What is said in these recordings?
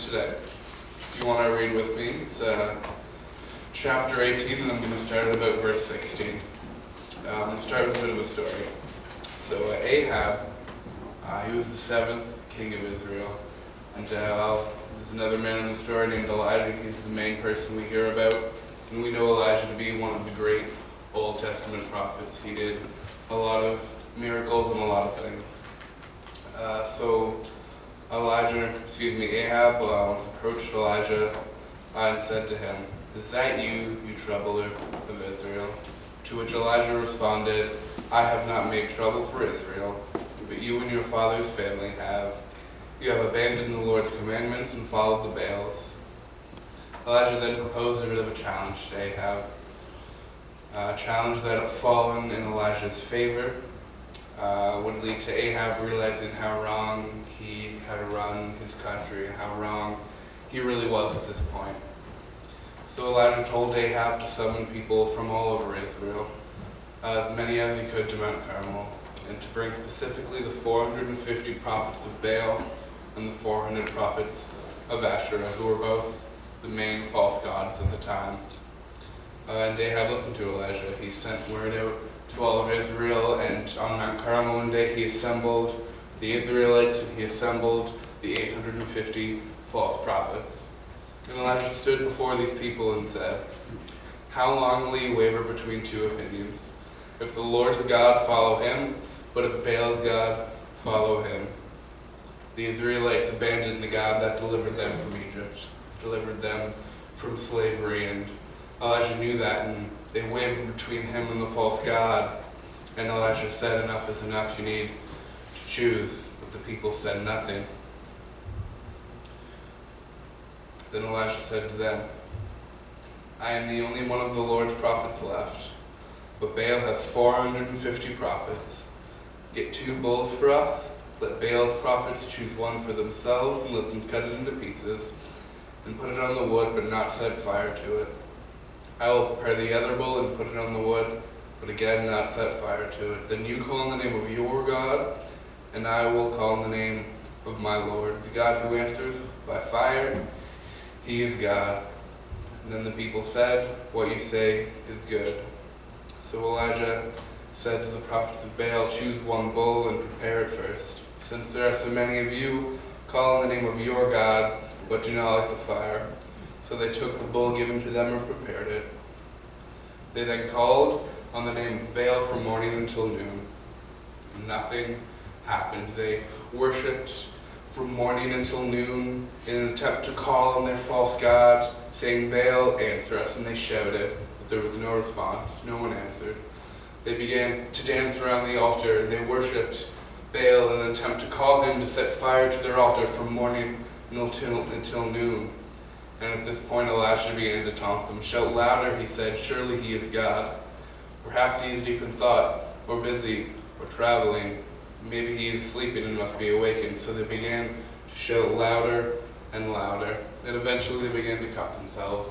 today. If you want to read with me, it's chapter 18, and I'm going to start at about verse 16. Start with a bit of a story. So Ahab, he was the seventh king of Israel, and there's another man in the story named Elijah. He's the main person we hear about, and we know Elijah to be one of the great Old Testament prophets. He did a lot of miracles and a lot of things. So Ahab approached Elijah and said to him, "Is that you troubler of Israel?" To which Elijah responded, "I have not made trouble for Israel, but you and your father's family have. You have abandoned the Lord's commandments and followed the Baals." Elijah then proposed a bit of a challenge to Ahab, a challenge that had fallen in Elijah's favor, would lead to Ahab realizing how wrong he had run his country and how wrong he really was at this point. So Elijah told Ahab to summon people from all over Israel, as many as he could, to Mount Carmel, and to bring specifically the 450 prophets of Baal and the 400 prophets of Asherah, who were both the main false gods at the time. And Ahab listened to Elijah. He sent word out to all of Israel, and on Mount Carmel one day he assembled the Israelites and he assembled the 850 false prophets. And Elijah stood before these people and said, "How long will you waver between two opinions? If the Lord is God, follow him, but if Baal is God, follow him." The Israelites abandoned the God that delivered them from Egypt, delivered them from slavery, and Elijah knew that, and they wavered between him and the false god. And Elijah said, "Enough is enough, you need to choose." But the people said nothing. Then Elijah said to them, "I am the only one of the Lord's prophets left, but Baal has 450 prophets. Get 2 bulls for us. Let Baal's prophets choose one for themselves, and let them cut it into pieces, and put it on the wood, but not set fire to it. I will prepare the other bull and put it on the wood, but again not set fire to it. Then you call on the name of your God, and I will call on the name of my Lord. The God who answers by fire, he is God." And then the people said, "What you say is good." So Elijah said to the prophets of Baal, "Choose 1 bull and prepare it first. Since there are so many of you, call on the name of your God, but do not light the fire." So they took the bull given to them and prepared it. They then called on the name of Baal from morning until noon. Nothing happened. They worshipped from morning until noon in an attempt to call on their false god, saying, "Baal, answer us." And they shouted, but there was no response. No one answered. They began to dance around the altar, and they worshipped Baal in an attempt to call him to set fire to their altar from morning until noon. And at this point Elijah began to taunt them. "Shout louder," he said. "Surely he is God. Perhaps he is deep in thought, or busy, or traveling. Maybe he is sleeping and must be awakened." So they began to shout louder and louder. And eventually they began to cut themselves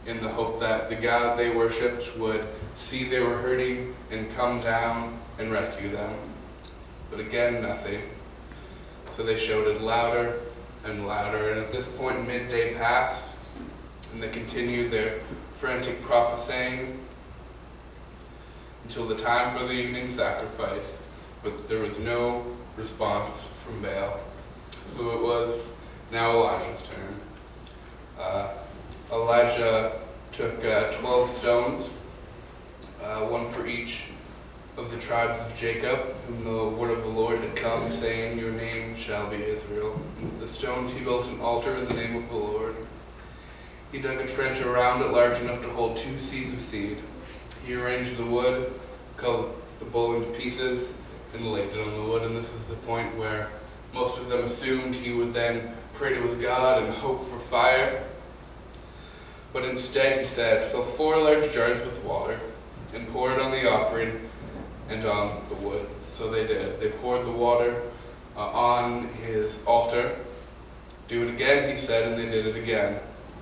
in the hope that the God they worshipped would see they were hurting and come down and rescue them. But again, nothing. So they shouted louder and louder. And at this point midday passed, and they continued their frantic prophesying until the time for the evening sacrifice, but there was no response from Baal. So it was now Elijah's turn. Elijah took 12 stones, one for each of the tribes of Jacob, whom the word of the Lord had come, saying, "Your name shall be Israel." And with the stones he built an altar in the name of the Lord. He dug a trench around it large enough to hold 2 seahs of seed. He arranged the wood, cut the bull into pieces, and laid it on the wood. And this is the point where most of them assumed he would then pray to his God and hope for fire. But instead he said, "Fill 4 large jars with water, and pour it on the offering and on the wood." So they did. They poured the water on his altar. "Do it again," he said, and they did it again.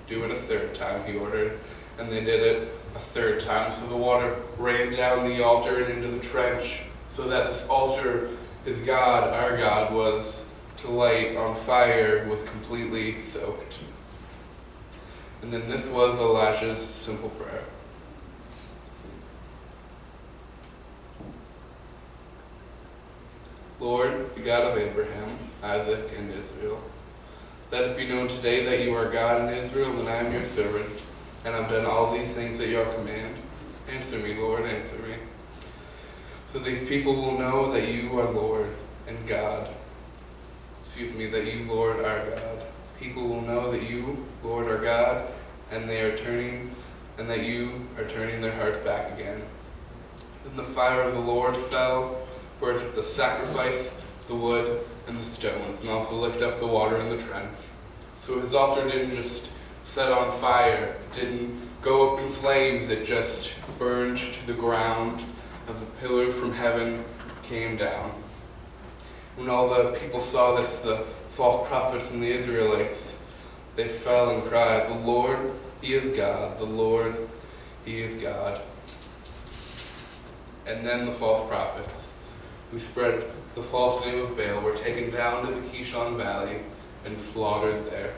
"Do it a 3rd time," he ordered, and they did it a 3rd time. So the water ran down the altar and into the trench, so that this altar, his God, our God, was to light on fire was completely soaked. And then this was Elijah's simple prayer. Lord, the God of Abraham, Isaac, and Israel, let it be known today that you are God in Israel, and I am your servant, and I've done all these things at your command. Answer me, Lord, answer me. So these people will know that you are Lord and God. That you, Lord, are God. People will know that you, Lord, are God, and that you are turning their hearts back again. Then the fire of the Lord fell, burnt up the sacrifice, the wood, and the stones, and also licked up the water in the trench. So his altar didn't just set on fire, it didn't go up in flames, it just burned to the ground as a pillar from heaven came down. When all the people saw this, the false prophets and the Israelites, they fell and cried, "The Lord, He is God. The Lord, He is God." And then the false prophets, who spread the false name of Baal, were taken down to the Kishon Valley and slaughtered there.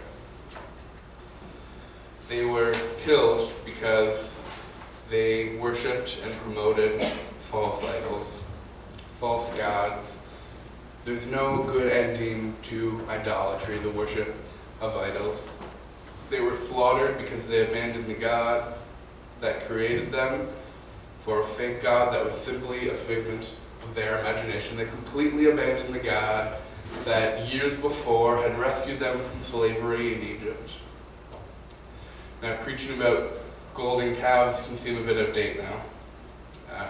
They were killed because they worshipped and promoted false idols, false gods. There's no good ending to idolatry, the worship of idols. They were slaughtered because they abandoned the God that created them for a fake God that was simply a figment of their imagination. They completely abandoned the God that years before had rescued them from slavery in Egypt. Now, preaching about golden calves can seem a bit out of date now.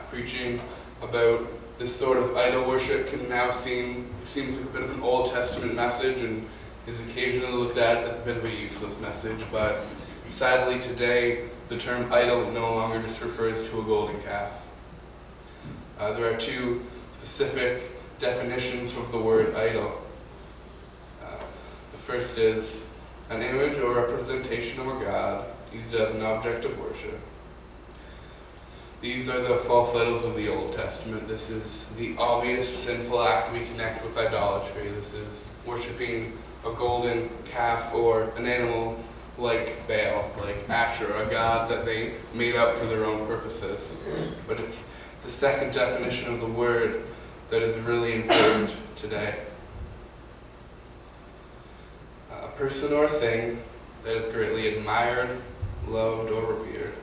Preaching about this sort of idol worship can now seems like a bit of an Old Testament message and is occasionally looked at as a bit of a useless message, but sadly today the term idol no longer just refers to a golden calf. There are two specific definitions of the word idol. The first is an image or representation of a god used as an object of worship. These are the false idols of the Old Testament. This is the obvious sinful act we connect with idolatry. This is worshiping a golden calf or an animal like Baal, like Asherah, a god that they made up for their own purposes. But it's the second definition of the word that is really important today. A person or thing that is greatly admired, loved, or revered.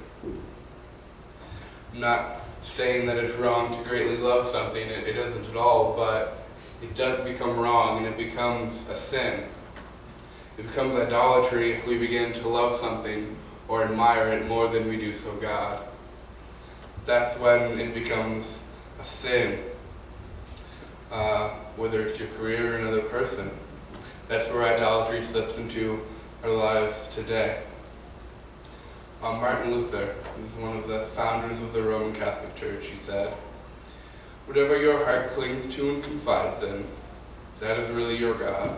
I'm not saying that it's wrong to greatly love something, it isn't at all, but it does become wrong and it becomes a sin. It becomes idolatry if we begin to love something or admire it more than we do so God. That's when it becomes a sin, whether it's your career or another person. That's where idolatry slips into our lives today. Martin Luther, who's one of the founders of the Roman Catholic Church, he said, "Whatever your heart clings to and confides in, that is really your God."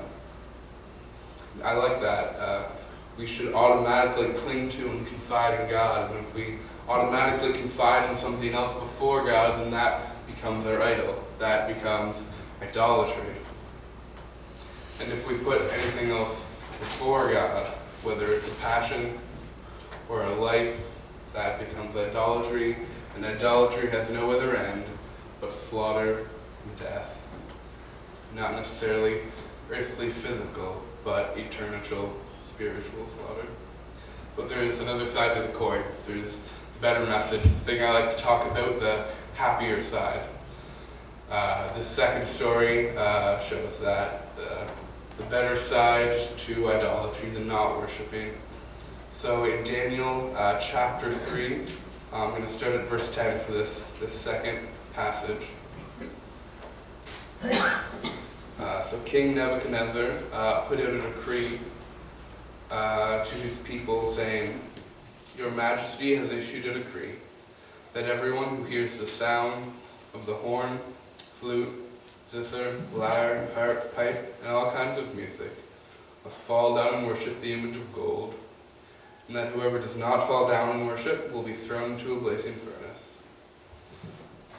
I like that. We should automatically cling to and confide in God, and if we automatically confide in something else before God, then that becomes our idol. That becomes idolatry. And if we put anything else before God, whether it's a passion or a life, that becomes idolatry, and idolatry has no other end but slaughter and death. Not necessarily earthly physical, but eternal spiritual slaughter. But there's another side to the coin. There's the better message, the thing I like to talk about, the happier side. This second story shows that the better side to idolatry, the not worshiping. So in Daniel chapter 3, I'm going to start at verse 10 for this second passage. So King Nebuchadnezzar put out a decree to his people saying, "Your Majesty has issued a decree that everyone who hears the sound of the horn, flute, zither, lyre, harp, pipe, and all kinds of music must fall down and worship the image of gold, and that whoever does not fall down and worship will be thrown into a blazing furnace."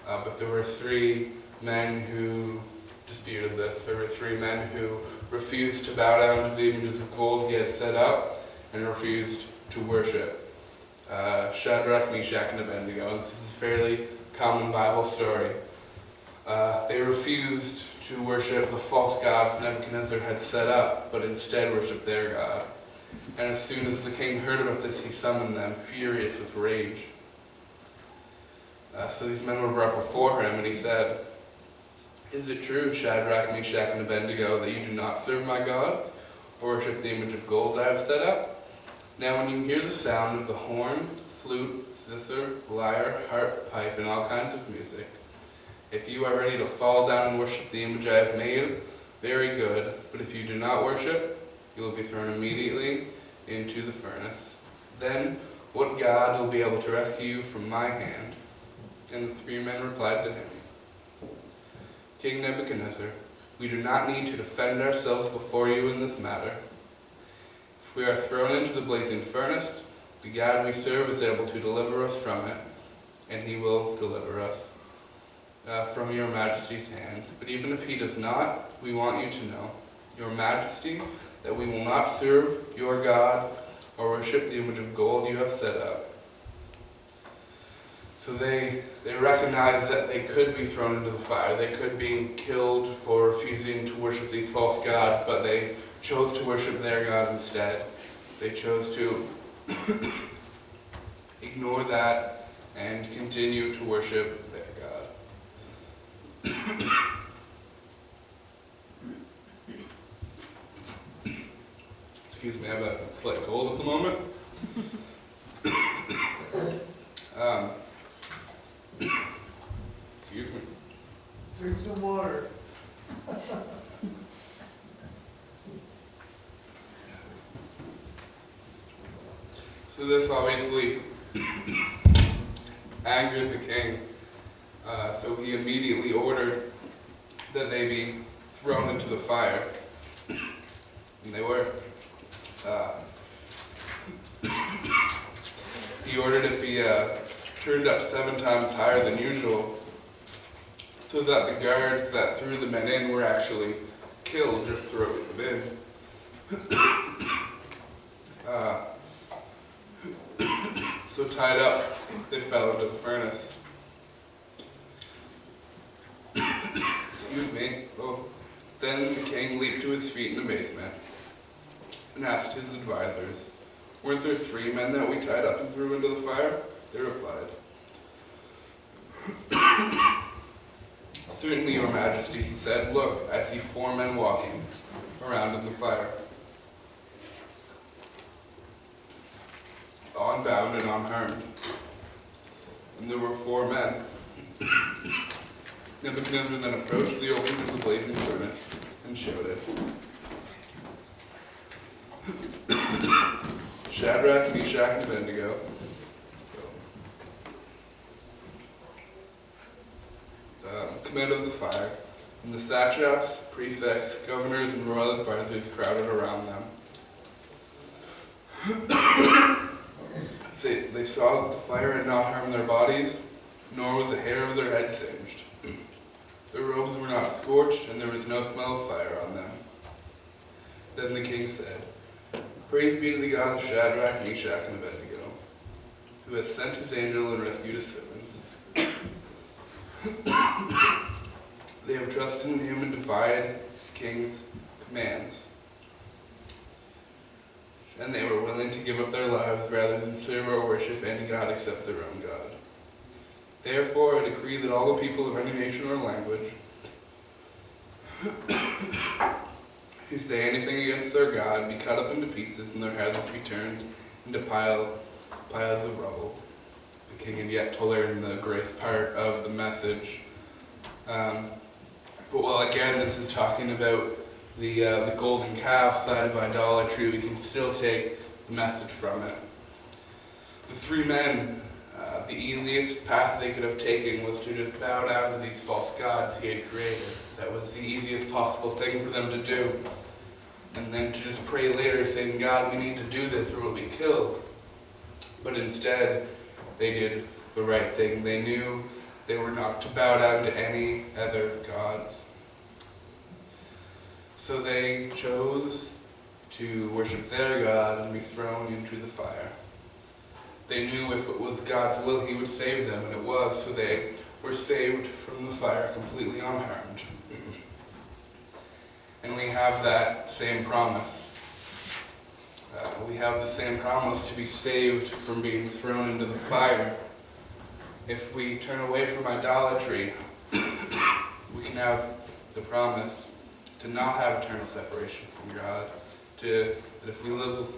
But there were 3 men who disputed this. There were three men who refused to bow down to the images of gold he had set up and refused to worship. Shadrach, Meshach, and Abednego. And this is a fairly common Bible story. They refused to worship the false gods Nebuchadnezzar had set up, but instead worshiped their God. And as soon as the king heard about this, he summoned them, furious with rage. So these men were brought before him, and he said, "Is it true, Shadrach, Meshach, and Abednego, that you do not serve my gods, or worship the image of gold I have set up? Now when you hear the sound of the horn, flute, zither, lyre, harp, pipe, and all kinds of music, if you are ready to fall down and worship the image I have made, very good. But if you do not worship, you will be thrown immediately into the furnace. Then what God will be able to rescue you from my hand?" And the three men replied to him, "King Nebuchadnezzar, we do not need to defend ourselves before you in this matter. If we are thrown into the blazing furnace, the God we serve is able to deliver us from it, and he will deliver us from your majesty's hand. But even if he does not, we want you to know, your majesty, that we will not serve your God or worship the image of gold you have set up." So they recognized that they could be thrown into the fire. They could be killed for refusing to worship these false gods, but they chose to worship their God instead. They chose to ignore that and continue to worship their God. Excuse me, I have a slight cold at the moment. Excuse me. Drink some water. So this obviously angered the king. So he immediately ordered that they be thrown into the fire. And they were. He ordered it be turned up 7 times higher than usual, so that the guards that threw the men in were actually killed just throwing them in. So tied up, they fell into the furnace. Excuse me. Oh. Then the king leaped to his feet in amazement and asked his advisors, "Weren't there 3 men that we tied up and threw into the fire?" They replied, "Certainly, your majesty," he said. "Look, I see 4 men walking around in the fire, unbound and unharmed." And there were 4 men. Nebuchadnezzar then approached the opening of the blazing furnace and shouted, "Shadrach, Meshach, and Abednego, come out of the fire." And the satraps, prefects, governors, and royal advisors crowded around them. They saw that the fire had not harmed their bodies, nor was a hair of their head singed. Their robes were not scorched, and there was no smell of fire on them. Then the king said, "Praise be to the God of Shadrach, Meshach, and Abednego, who has sent his angel and rescued his servants. They have trusted in him and defied his king's commands. And they were willing to give up their lives rather than serve or worship any god except their own God. Therefore, I decree that all the people of any nation or language who say anything against their God be cut up into pieces and their houses be turned into piles of rubble." The king had yet to learn the grace part of the message. But while again this is talking about the golden calf side of idolatry, we can still take the message from it. The 3 men, the easiest path they could have taken was to just bow down to these false gods he had created. That was the easiest possible thing for them to do. And then to just pray later saying, "God, we need to do this or we'll be killed." But instead, they did the right thing. They knew they were not to bow down to any other gods. So they chose to worship their God and be thrown into the fire. They knew if it was God's will, He would save them, and it was, so they were saved from the fire completely unharmed. And we have that same promise. We have the same promise to be saved from being thrown into the fire. If we turn away from idolatry, we can have the promise to not have eternal separation from God. That if we live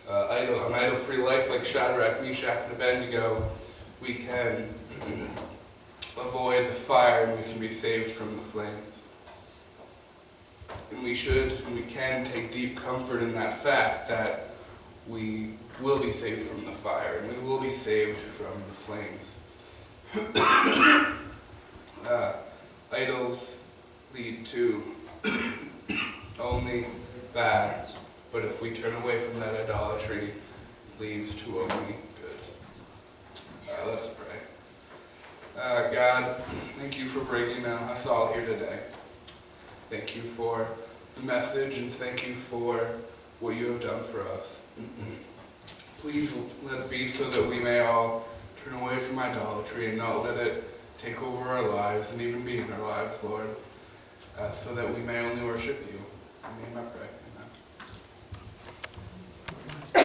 an idol-free life like Shadrach, Meshach, and Abednego, we can avoid the fire and we can be saved from the flames. And we should and we can take deep comfort in that fact that we will be saved from the fire and we will be saved from the flames. Idols lead to only bad, but if we turn away from that idolatry, it leads to only good. Let us pray. God, thank you for bringing us all here today. Thank you for the message and thank you for what you have done for us. Please let it be so that we may all turn away from idolatry and not let it take over our lives and even be in our lives, Lord, so that we may only worship you. In your name I pray.